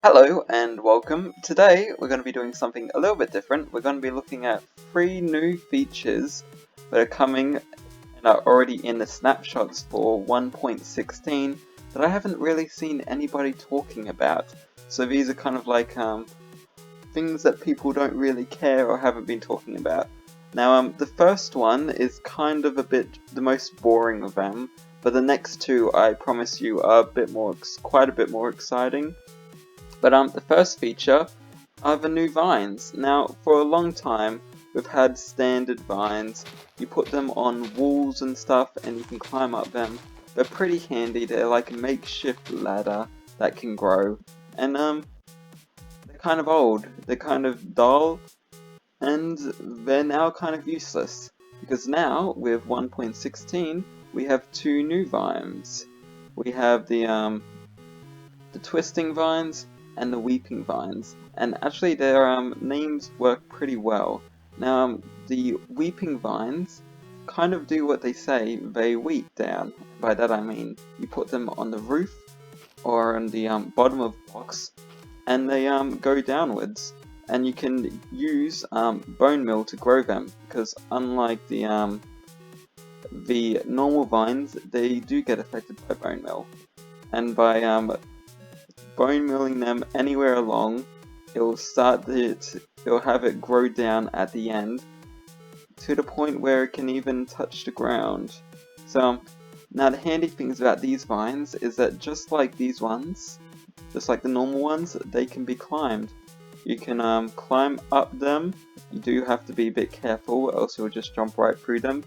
Hello and welcome. Today we're going to be doing something a little bit different. We're going to be looking at 3 new features that are coming and are already in the snapshots for 1.16 that I haven't really seen anybody talking about. So these are kind of like things that people don't really care or haven't been talking about. Now the first one is kind of the most boring of them, but the next two I promise you are quite a bit more exciting. But the first feature are the new vines. Now, for a long time, we've had standard vines. You put them on walls and stuff, and you can climb up them. They're pretty handy. They're like a makeshift ladder that can grow, and they're kind of old. They're kind of dull, and they're now kind of useless because now with 1.16 we have 2 new vines. We have the twisting vines and the weeping vines, and actually their names work pretty well. Now the weeping vines kind of do what they say, they weep down. By that I mean you put them on the roof or on the bottom of blocks, and they go downwards, and you can use bone meal to grow them, because unlike the normal vines, they do get affected by bone meal, and by bone milling them anywhere along, it'll have it grow down at the end to the point where it can even touch the ground. So now the handy things about these vines is that just like these ones, just like the normal ones, they can be climbed. You can climb up them. You do have to be a bit careful, else you'll just jump right through them.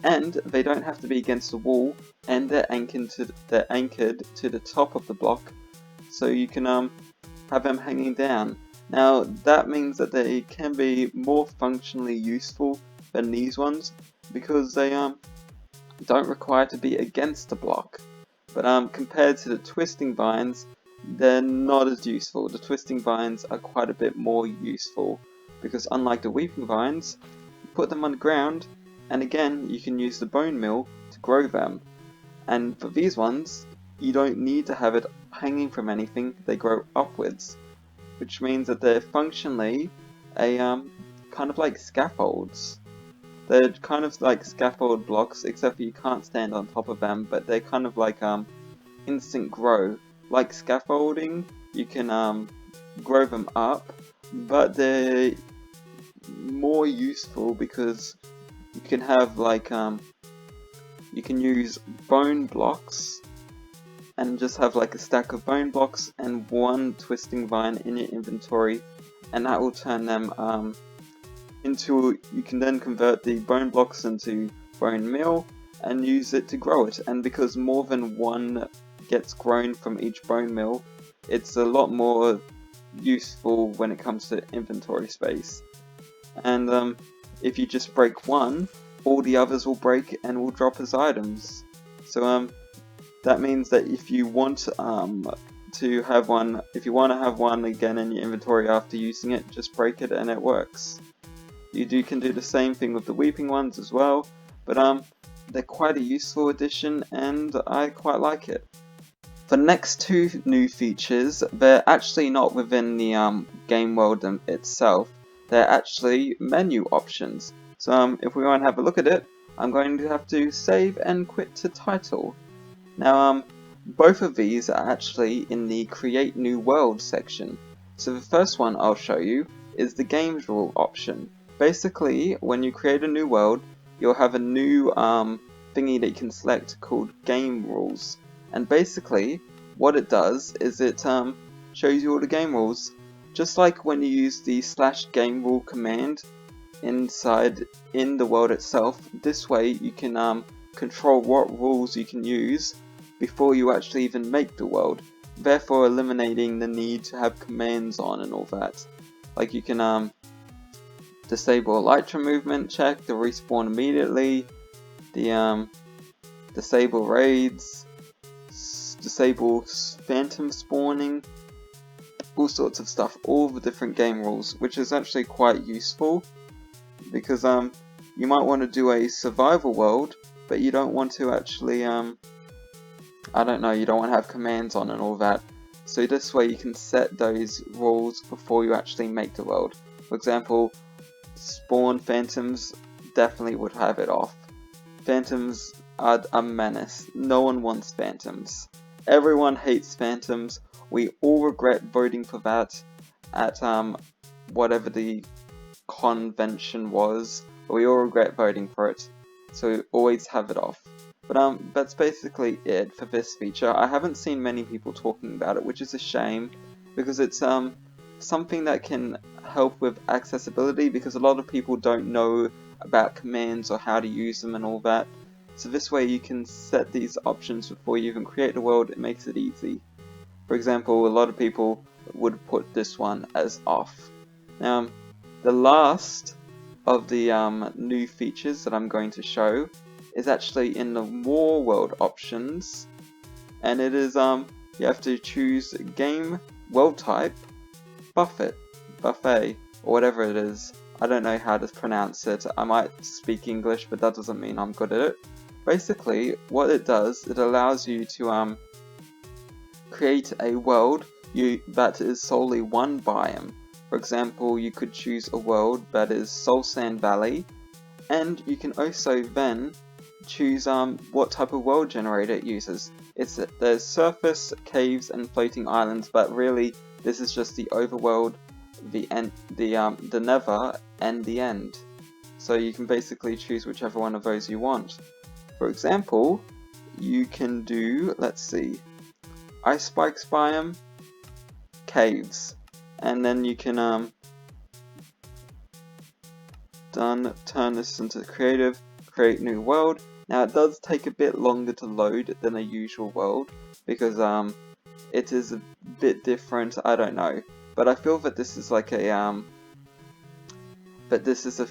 And they don't have to be against the wall, and they're anchored to the top of the block, so you can have them hanging down. Now that means that they can be more functionally useful than these ones, because they don't require to be against the block. But compared to the twisting vines, they're not as useful. The twisting vines are quite a bit more useful, because unlike the weeping vines, you put them on the ground, and again you can use the bone meal to grow them. And for these ones, you don't need to have it hanging from anything, they grow upwards, which means that they're functionally a kind of like scaffolds. They're kind of like scaffold blocks, except for you can't stand on top of them, but they're kind of like instant grow. Like scaffolding, you can grow them up, but they're more useful because you can have like you can use bone blocks and just have like a stack of bone blocks and 1 twisting vine in your inventory, and that will turn them you can then convert the bone blocks into bone meal and use it to grow it. And because more than one gets grown from each bone meal, it's a lot more useful when it comes to inventory space. And if you just break one, all the others will break and will drop as items. So that means that if you want to have one again in your inventory after using it, just break it and it works. You can do the same thing with the weeping ones as well, but they're quite a useful addition and I quite like it. The next 2 new features, they're actually not within the game world itself, they're actually menu options. So if we want to have a look at it, I'm going to have to save and quit to title. Now both of these are actually in the Create New World section. So the first one I'll show you is the Games Rule option. Basically, when you create a new world, you'll have a new thingy that you can select called Game Rules. And basically, what it does is it shows you all the game rules. Just like when you use the /game rule command in the world itself, this way you can control what rules you can use before you actually even make the world, therefore eliminating the need to have commands on and all that. Like you can disable elytra movement check to respawn immediately, the disable raids, disable phantom spawning, all sorts of stuff, all the different game rules, which is actually quite useful because you might want to do a survival world, but you don't want to actually I don't know, you don't want to have commands on and all that. So this way you can set those rules before you actually make the world. For example, spawn phantoms, definitely would have it off. Phantoms are a menace. No one wants phantoms. Everyone hates phantoms. We all regret voting for that at whatever the convention was. We all regret voting for it. So always have it off. But that's basically it for this feature. I haven't seen many people talking about it, which is a shame because it's something that can help with accessibility, because a lot of people don't know about commands or how to use them and all that. So this way you can set these options before you even create the world. It makes it easy. For example, a lot of people would put this one as off. Now, the last of the new features that I'm going to show is actually in the More World options, and it is you have to choose game world type buffet, or whatever it is. I don't know how to pronounce it. I might speak English, but that doesn't mean I'm good at it. Basically, what it does, it allows you to create a world that is solely one biome. For example, you could choose a world that is Soul Sand Valley, and you can also then choose what type of world generator it uses. There's surface, caves, and floating islands, but really this is just the overworld, the Nether, and the end. So you can basically choose whichever one of those you want. For example, you can do, let's see, Ice Spikes biome, caves, and then you can turn this into creative, create new world. Now it does take a bit longer to load than a usual world because it is a bit different. I don't know, but I feel that this is like a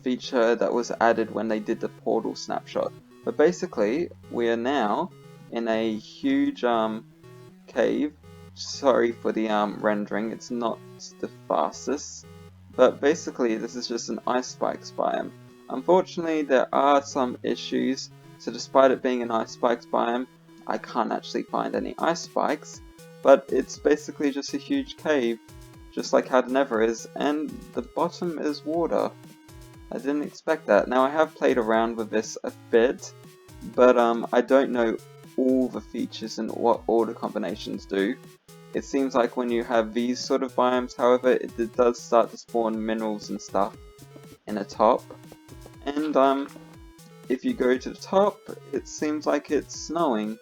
feature that was added when they did the portal snapshot. But basically, we are now in a huge cave. Sorry for the rendering, it's not the fastest. But basically, this is just an Ice Spikes biome. Unfortunately, there are some issues, so despite it being an Ice Spikes biome, I can't actually find any Ice Spikes, but it's basically just a huge cave, just like how the Nether is, and the bottom is water. I didn't expect that. Now, I have played around with this a bit, but I don't know all the features and what order combinations do. It seems like when you have these sort of biomes, however, it does start to spawn minerals and stuff in the top. And if you go to the top, it seems like it's snowing.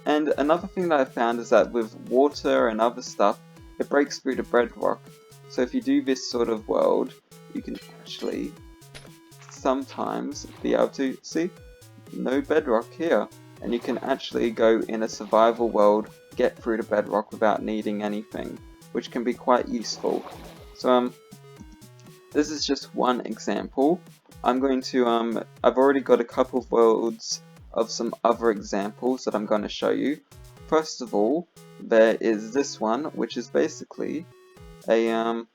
And another thing that I found is that with water and other stuff, it breaks through the bedrock. So if you do this sort of world, you can actually sometimes be able to see no bedrock here. And you can actually go in a survival world, get through the bedrock without needing anything, which can be quite useful. So this is just one example. I'm going to I've already got a couple of worlds of some other examples that I'm going to show you. First of all, there is this one, which is basically a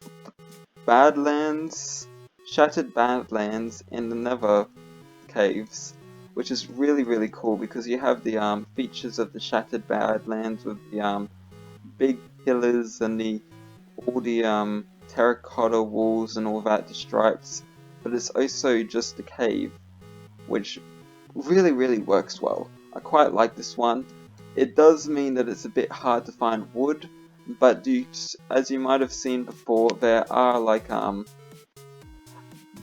shattered badlands in the Nether caves, which is really cool because you have the features of the shattered badlands with the big pillars and all the terracotta walls and all that, the stripes, but it's also just a cave, which really works well. I quite like this one. It does mean that it's a bit hard to find wood, but as you might have seen before, there are like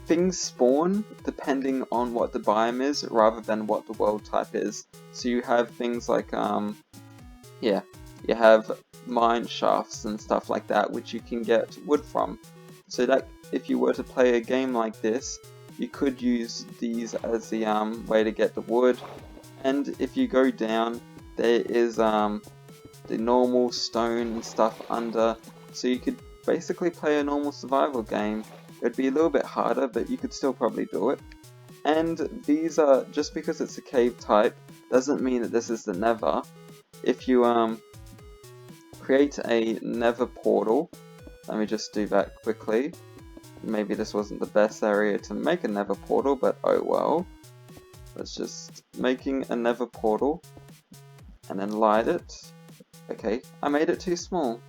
things spawn depending on what the biome is rather than what the world type is. So you have things like you have mine shafts and stuff like that which you can get wood from. So that if you were to play a game like this, you could use these as the way to get the wood. And if you go down, there is the normal stone and stuff under, so you could basically play a normal survival game. It'd be a little bit harder, but you could still probably do it. And these are, just because it's a cave type, doesn't mean that this is the Nether. If you create a Nether portal, let me just do that quickly. Maybe this wasn't the best area to make a Nether portal, but oh well. Let's just making a Nether portal, and then light it. Okay, I made it too small.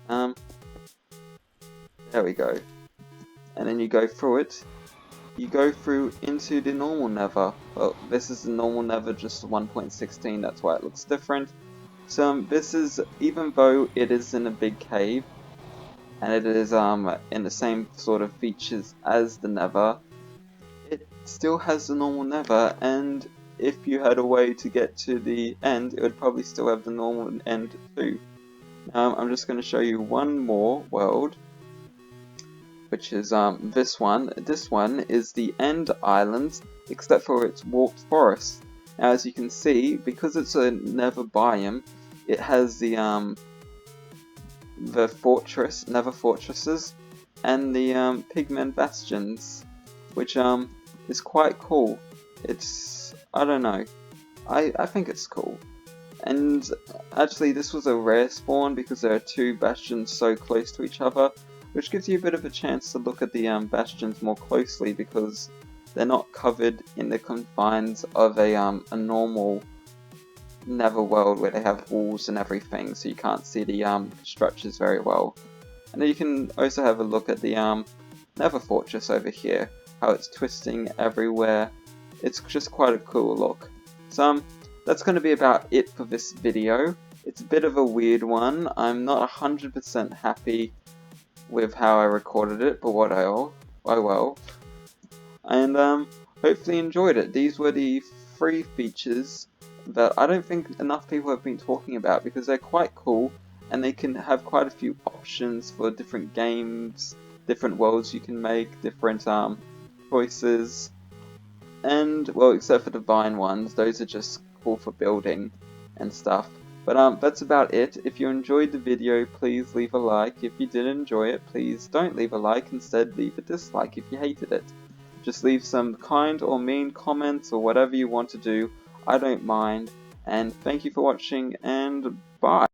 There we go. And then you go through it. You go through into the normal Nether. Well, this is the normal Nether, just 1.16, that's why it looks different. So this is, even though it is in a big cave, and it is in the same sort of features as the Nether, it still has the normal Nether, and if you had a way to get to the end, it would probably still have the normal end too. I'm just going to show you one more world, which is this one. This one is the End Island, except for its warped forest. Now, as you can see, because it's a Nether biome, it has the Nether fortresses, and the Pigmen bastions, which is quite cool. It's, I don't know, I think it's cool. And actually this was a rare spawn because there are two bastions so close to each other, which gives you a bit of a chance to look at the bastions more closely because they're not covered in the confines of a normal Nether world where they have walls and everything, so you can't see the structures very well. And then you can also have a look at the Nether fortress over here, how it's twisting everywhere. It's just quite a cool look. So that's going to be about it for this video. It's a bit of a weird one. I'm not 100% happy with how I recorded it, but oh well. And hopefully enjoyed it. These were the 3 features that I don't think enough people have been talking about because they're quite cool and they can have quite a few options for different games, different worlds you can make, different choices. And, well, except for the vine ones, those are just cool for building and stuff. But that's about it. If you enjoyed the video, please leave a like. If you didn't enjoy it, please don't leave a like. Instead, leave a dislike if you hated it. Just leave some kind or mean comments or whatever you want to do. I don't mind. And thank you for watching, and bye.